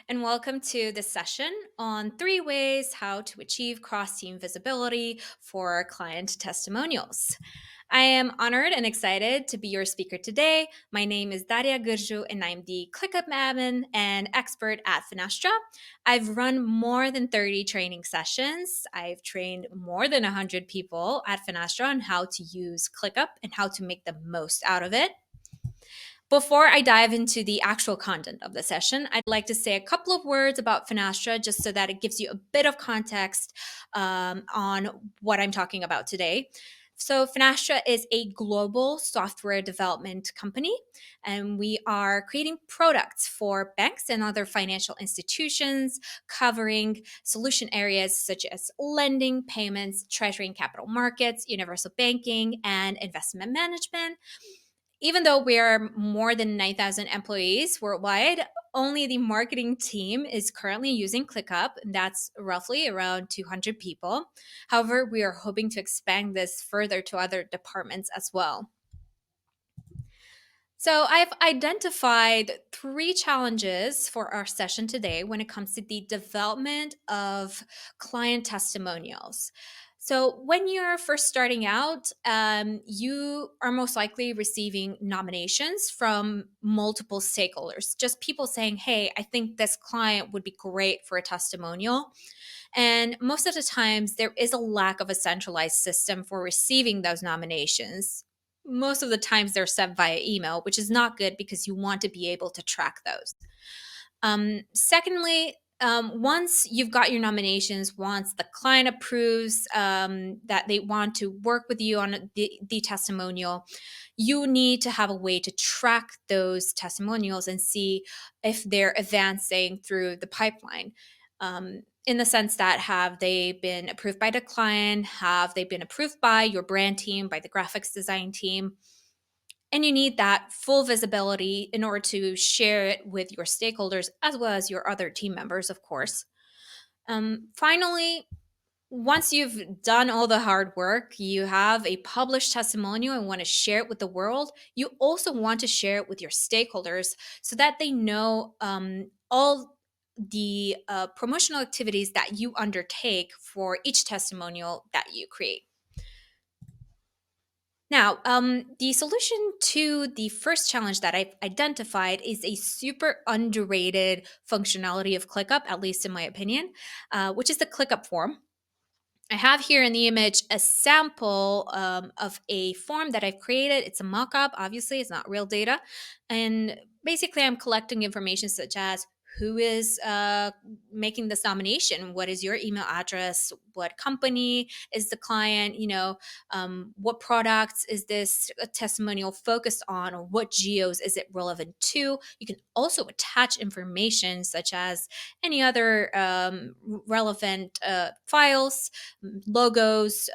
and welcome to this session on 3 ways how to achieve cross-team visibility for client testimonials. I am honored and excited to be your speaker today. My name is Daria Gîrju, and I'm the ClickUp admin and expert at Finastra. I've run more than 30 training sessions. I've trained more than 100 people at Finastra on how to use ClickUp and how to make the most out of it. Before I dive into the actual content of the session, I'd like to say a couple of words about Finastra just so that it gives you a bit of context on what I'm talking about today. So, Finastra is a global software development company, and we are creating products for banks and other financial institutions covering solution areas such as lending, payments, treasury and capital markets, universal banking, and investment management. Even though we are more than 9,000 employees worldwide, only the marketing team is currently using ClickUp, and that's roughly around 200 people. However, we are hoping to expand this further to other departments as well. So, I've identified 3 challenges for our session today when it comes to the development of client testimonials. So, when you're first starting out, you are most likely receiving nominations from multiple stakeholders, just people saying, "Hey, I think this client would be great for a testimonial." And most of the times, there is a lack of a centralized system for receiving those nominations. Most of the times, they're sent via email, which is not good because you want to be able to track those. Secondly, once you've got your nominations, once the client approves that they want to work with you on the testimonial, you need to have a way to track those testimonials and see if they're advancing through the pipeline. In the sense that, have they been approved by the client? Have they been approved by your brand team, by the graphics design team? And you need that full visibility in order to share it with your stakeholders as well as your other team members, of course. Finally, once you've done all the hard work, you have a published testimonial and want to share it with the world, you also want to share it with your stakeholders so that they know all the promotional activities that you undertake for each testimonial that you create. Now, the solution to the first challenge that I've identified is a super underrated functionality of ClickUp, at least in my opinion, which is the ClickUp form. I have here in the image a sample of a form that I've created. It's a mock-up, obviously, it's not real data. And basically, I'm collecting information such as who is making this nomination, what is your email address, what company is the client, what products is this testimonial focused on, or what geos is it relevant to. You can also attach information such as any other relevant files, logos,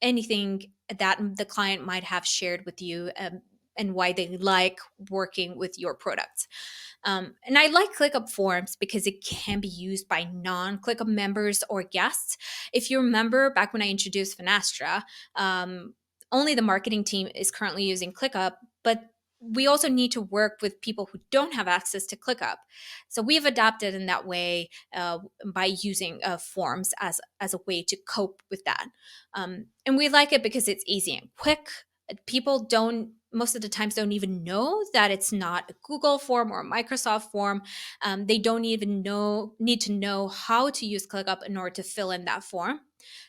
anything that the client might have shared with you, and why they like working with your products. And I like ClickUp Forms because it can be used by non-ClickUp members or guests. If you remember back when I introduced Finastra, only the marketing team is currently using ClickUp, but we also need to work with people who don't have access to ClickUp. So we've adapted in that way by using forms as a way to cope with that. And we like it because it's easy and quick. People don't most of the times don't even know that it's not a Google form or a Microsoft form. They don't even need to know how to use ClickUp in order to fill in that form,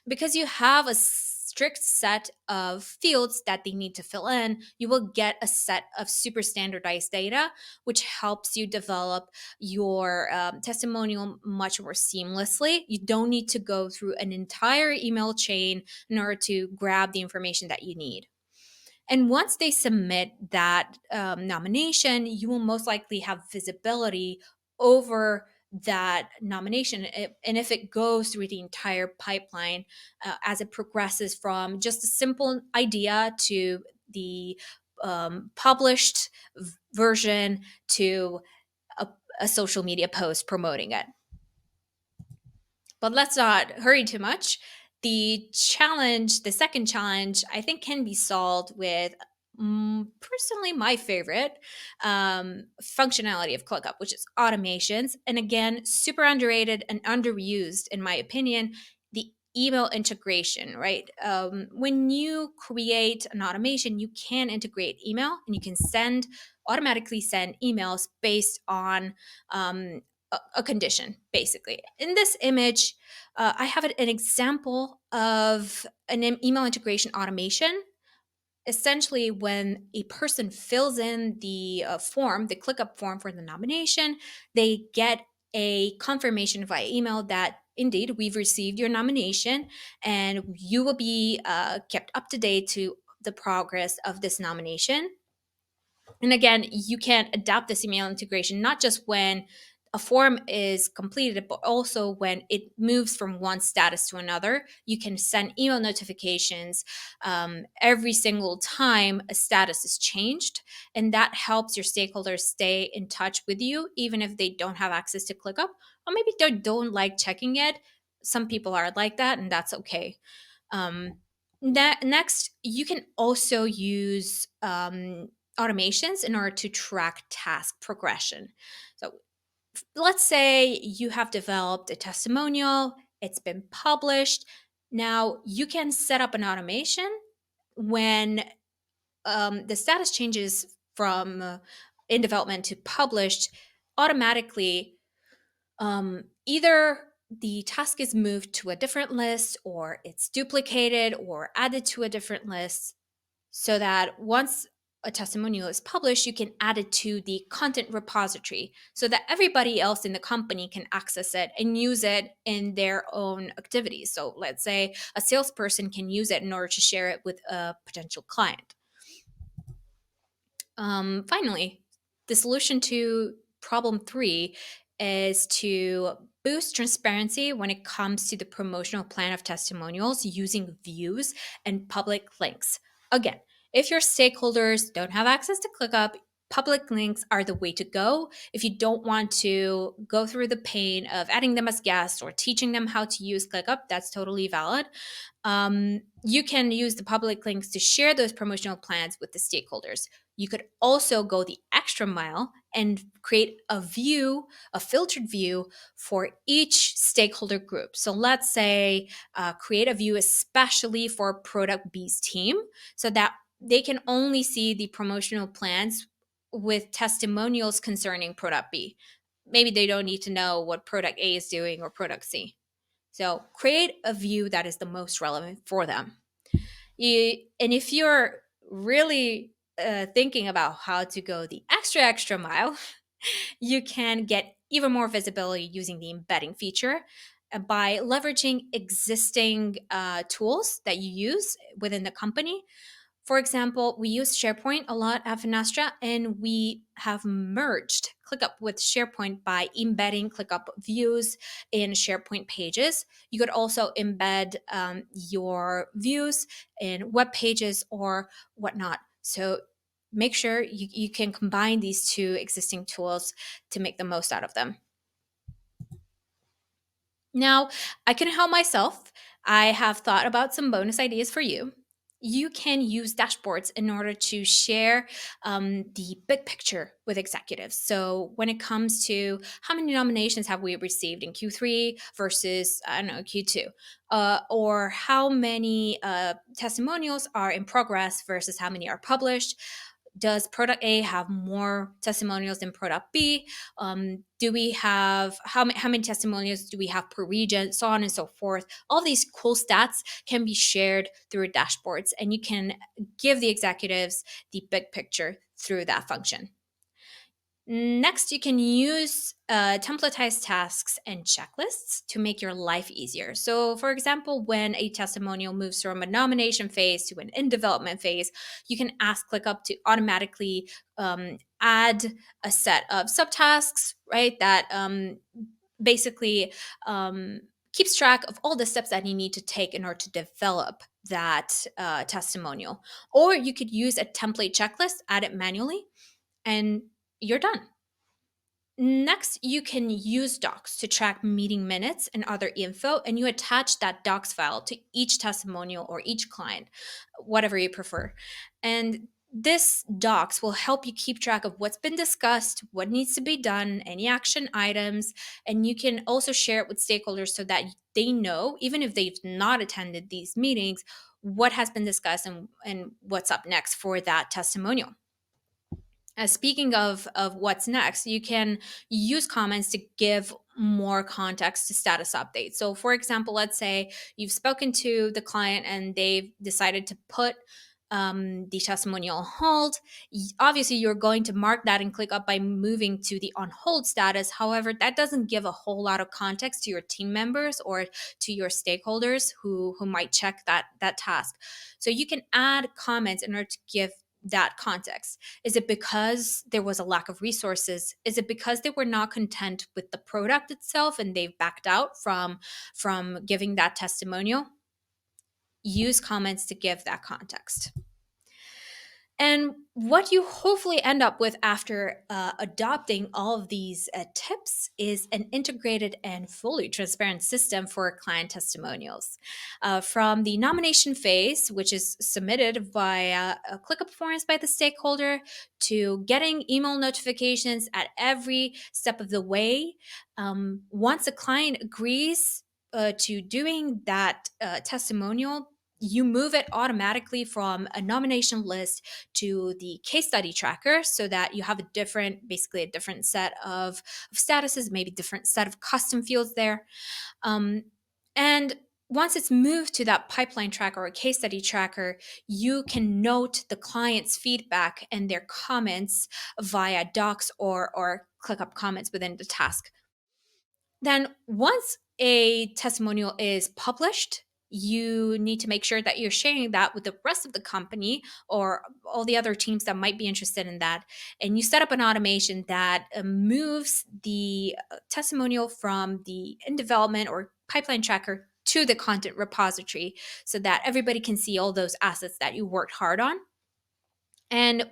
because you have a strict set of fields that they need to fill in. You will get a set of super standardized data, which helps you develop your testimonial much more seamlessly. You don't need to go through an entire email chain in order to grab the information that you need. And once they submit that nomination, you will most likely have visibility over that nomination. And if it goes through the entire pipeline as it progresses from just a simple idea to the published version to a social media post promoting it. But let's not hurry too much. The second challenge, I think can be solved with personally my favorite functionality of ClickUp, which is automations. And again, super underrated and underused, in my opinion, the email integration, right? When you create an automation, you can integrate email and you can automatically send emails based on a condition, basically. In this image, I have an example of an email integration automation. Essentially, when a person fills in the form, the ClickUp form for the nomination, they get a confirmation via email that indeed we've received your nomination and you will be kept up to date to the progress of this nomination. And again, you can adapt this email integration not just when a form is completed, but also when it moves from one status to another. You can send email notifications every single time a status is changed. And that helps your stakeholders stay in touch with you, even if they don't have access to ClickUp, or maybe they don't like checking it. Some people are like that, and that's okay. Um, Next, you can also use automations in order to track task progression. So let's say you have developed a testimonial, it's been published. Now you can set up an automation when the status changes from in development to published automatically. Either the task is moved to a different list or it's duplicated or added to a different list, so that once a testimonial is published, you can add it to the content repository so that everybody else in the company can access it and use it in their own activities. So let's say a salesperson can use it in order to share it with a potential client. Finally, the solution to problem 3 is to boost transparency when it comes to the promotional plan of testimonials using views and public links. Again, if your stakeholders don't have access to ClickUp, public links are the way to go. If you don't want to go through the pain of adding them as guests or teaching them how to use ClickUp, that's totally valid. You can use the public links to share those promotional plans with the stakeholders. You could also go the extra mile and create a view, a filtered view for each stakeholder group. So let's say create a view especially for product B's team so that they can only see the promotional plans with testimonials concerning product B. Maybe they don't need to know what product A is doing or product C. So create a view that is the most relevant for them. And if you're really thinking about how to go the extra mile, you can get even more visibility using the embedding feature by leveraging existing tools that you use within the company. For example, we use SharePoint a lot at Finastra, and we have merged ClickUp with SharePoint by embedding ClickUp views in SharePoint pages. You could also embed your views in web pages or whatnot. So make sure you can combine these two existing tools to make the most out of them. Now, I can help myself. I have thought about some bonus ideas for you. You can use dashboards in order to share the big picture with executives. So when it comes to how many nominations have we received in Q3 versus, I don't know, Q2, or how many testimonials are in progress versus how many are published. Does product A have more testimonials than product B? Do we have how many testimonials do we have per region? So on and so forth. All these cool stats can be shared through dashboards, and you can give the executives the big picture through that function. Next, you can use templatized tasks and checklists to make your life easier. So, for example, when a testimonial moves from a nomination phase to an in development phase, you can ask ClickUp to automatically add a set of subtasks, right? That basically keeps track of all the steps that you need to take in order to develop that testimonial. Or you could use a template checklist, add it manually, and you're done. Next, you can use Docs to track meeting minutes and other info, and you attach that Docs file to each testimonial or each client, whatever you prefer. And This docs will help you keep track of what's been discussed, what needs to be done, any action items, and you can also share it with stakeholders so that they know, even if they've not attended these meetings, what has been discussed and what's up next for that testimonial. Speaking of what's next, you can use comments to give more context to status updates. So, for example, let's say you've spoken to the client and they've decided to put the testimonial on hold. Obviously, you're going to mark that and click up by moving to the on hold status. However, that doesn't give a whole lot of context to your team members or to your stakeholders who might check that task. So you can add comments in order to give that context. Is it because there was a lack of resources? Is it because they were not content with the product itself and they've backed out from giving that testimonial? Use comments to give that context. And what you hopefully end up with after adopting all of these tips is an integrated and fully transparent system for client testimonials. From the nomination phase, which is submitted via ClickUp Forms by the stakeholder, to getting email notifications at every step of the way. Once a client agrees to doing that testimonial, you move it automatically from a nomination list to the case study tracker so that you have basically a different set of statuses, maybe different set of custom fields there. And once it's moved to that pipeline tracker or case study tracker, you can note the client's feedback and their comments via docs or ClickUp comments within the task. Then, once a testimonial is published, you need to make sure that you're sharing that with the rest of the company or all the other teams that might be interested in that. And you set up an automation that moves the testimonial from the in development or pipeline tracker to the content repository so that everybody can see all those assets that you worked hard on. And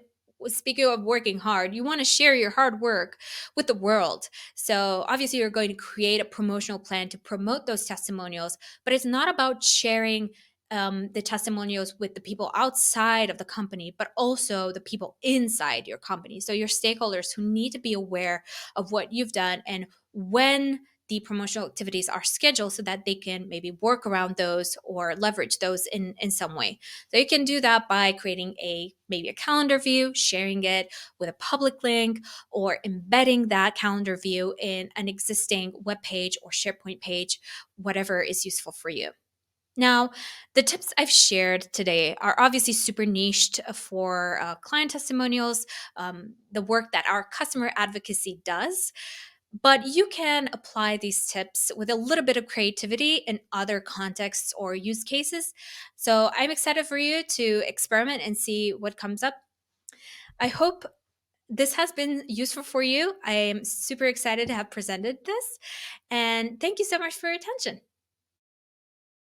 speaking of working hard, you want to share your hard work with the world. So obviously, you're going to create a promotional plan to promote those testimonials, but it's not about sharing the testimonials with the people outside of the company, but also the people inside your company. So your stakeholders who need to be aware of what you've done and when the promotional activities are scheduled so that they can maybe work around those or leverage those in some way. So you can do that by creating maybe a calendar view, sharing it with a public link, or embedding that calendar view in an existing web page or SharePoint page, whatever is useful for you. Now, the tips I've shared today are obviously super niched for client testimonials, the work that our customer advocacy does. But you can apply these tips with a little bit of creativity in other contexts or use cases. So I'm excited for you to experiment and see what comes up. I hope this has been useful for you. I am super excited to have presented this. And thank you so much for your attention.